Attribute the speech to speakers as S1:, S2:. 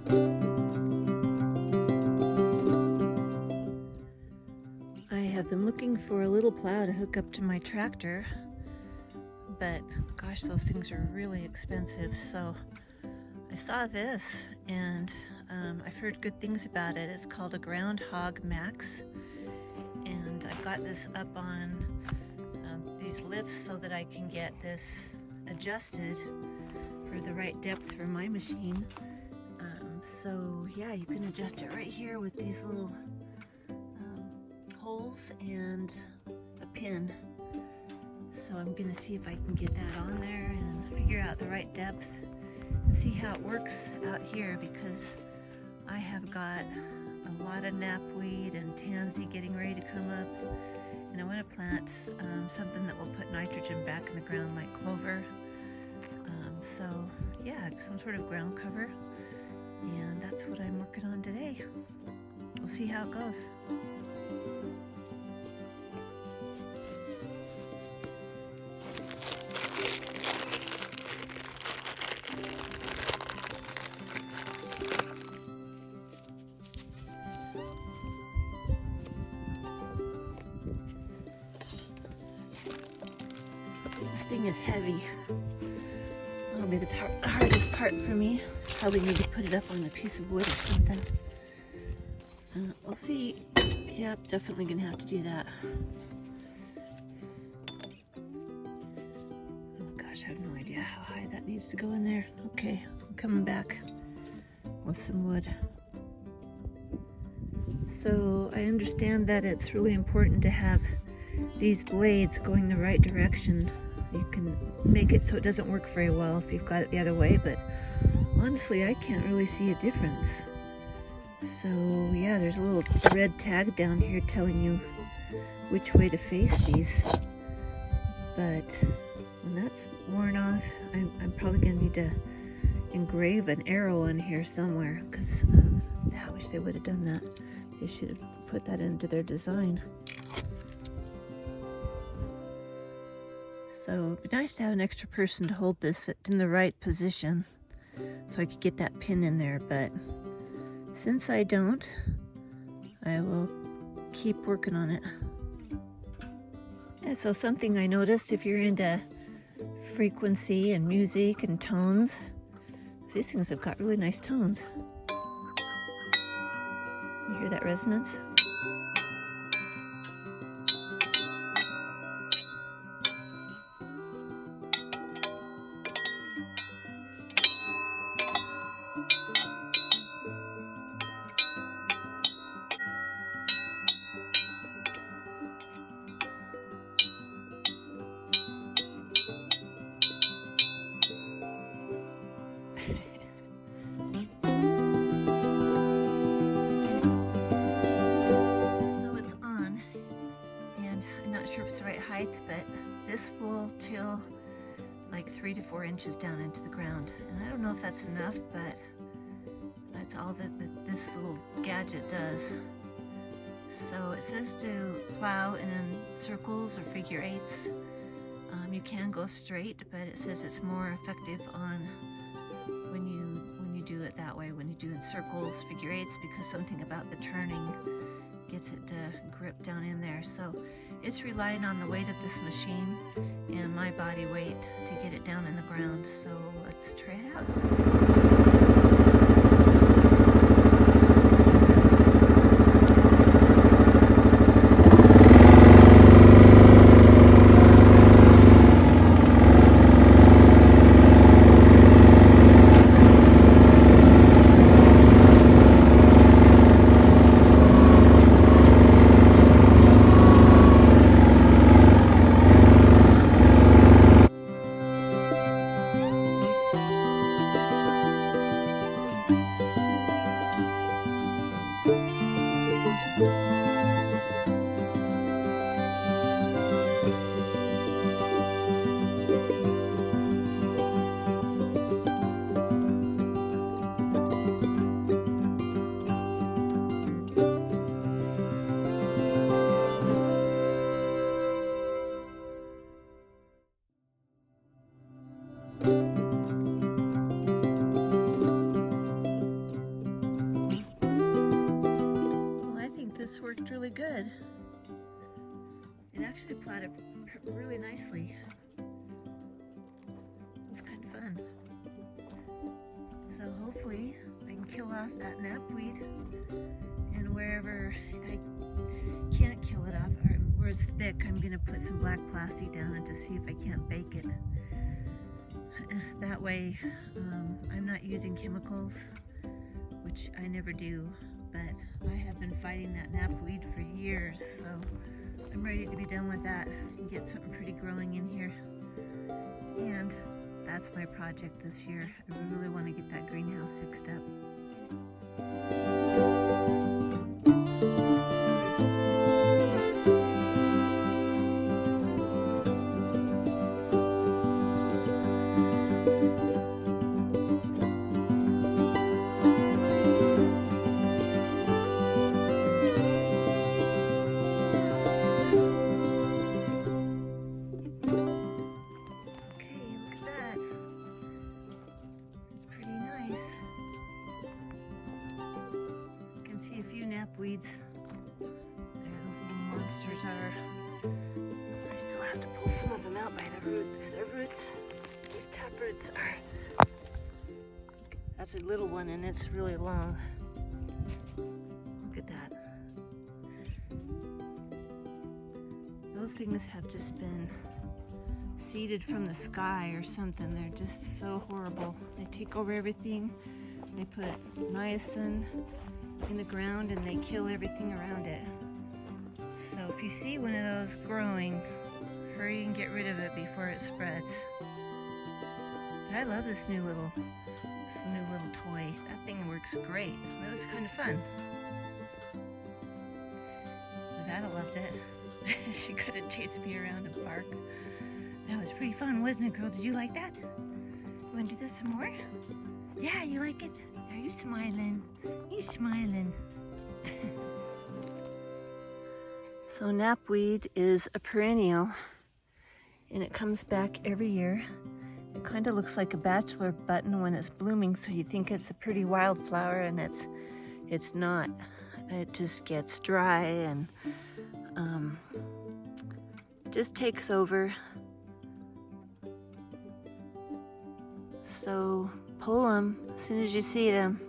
S1: I have been looking for a little plow to hook up to my tractor, but gosh, those things are really expensive. So I saw this, and I've heard good things about it. It's called a Groundhog Max, and I got this up on these lifts so that I can get this adjusted for the right depth for my machine. So yeah, you can adjust it right here with these little holes and a pin. So I'm gonna see if I can get that on there and figure out the right depth and see how it works out here, because I have got a lot of knapweed and tansy getting ready to come up, and I want to plant something that will put nitrogen back in the ground, like clover. So yeah, some sort of ground cover, and that's what I'm working on today. We'll see how it goes. This thing is heavy. That'll be the hardest part for me. Probably need to put it up on a piece of wood or something. We'll see. Yep, definitely gonna have to do that. Oh gosh, I have no idea how high that needs to go in there. Okay, I'm coming back with some wood. So I understand that it's really important to have these blades going the right direction. You can make it so it doesn't work very well if you've got it the other way, but honestly I can't really see a difference. So yeah, there's a little red tag down here telling you which way to face these, but when that's worn off, I'm probably gonna need to engrave an arrow on here somewhere, because I wish they would have done that. They should have put that into their design. So it'd be nice to have an extra person to hold this in the right position so I could get that pin in there, but since I don't, I will keep working on it. And so something I noticed, if you're into frequency and music and tones, these things have got really nice tones. You hear that resonance? Sure if it's the right height, but this will till like 3 to 4 inches down into the ground, and I don't know if that's enough, but that's all that this little gadget does. So it says to plow in circles or figure eights. You can go straight, but it says it's more effective on when you do it that way, when you do in circles, figure eights, because something about the turning gets it to grip down in there. So it's relying on the weight of this machine and my body weight to get it down in the ground. So let's try it out. actually planted really nicely. It's kind of fun. So hopefully I can kill off that knapweed, and wherever I can't kill it off, or where it's thick, I'm gonna put some black plastic down it to see if I can't bake it. That way I'm not using chemicals, which I never do, but I have been fighting that knapweed for years, so I'm ready to be done with that and get something pretty growing in here. And that's my project this year. I really want to get that greenhouse fixed up. See a few knapweeds. There those little monsters are. I still have to pull some of them out by the root, because their roots, these taproots are. That's a little one and it's really long. Look at that. Those things have just been seeded from the sky or something. They're just so horrible. They take over everything. They put niacin in the ground and they kill everything around it. So if you see one of those growing, hurry and get rid of it before it spreads. But I love this new little toy. That thing works great. That was kind of fun. Nevada loved it. She couldn't chase me around and bark. That was pretty fun, wasn't it, girl? Did you like that? You want to do this some more? Yeah, you like it? Are you smiling? You smiling? So knapweed is a perennial and it comes back every year. It kind of looks like a bachelor button when it's blooming, so you think it's a pretty wildflower, and it's not. It just gets dry and just takes over. So pull them as soon as you see them.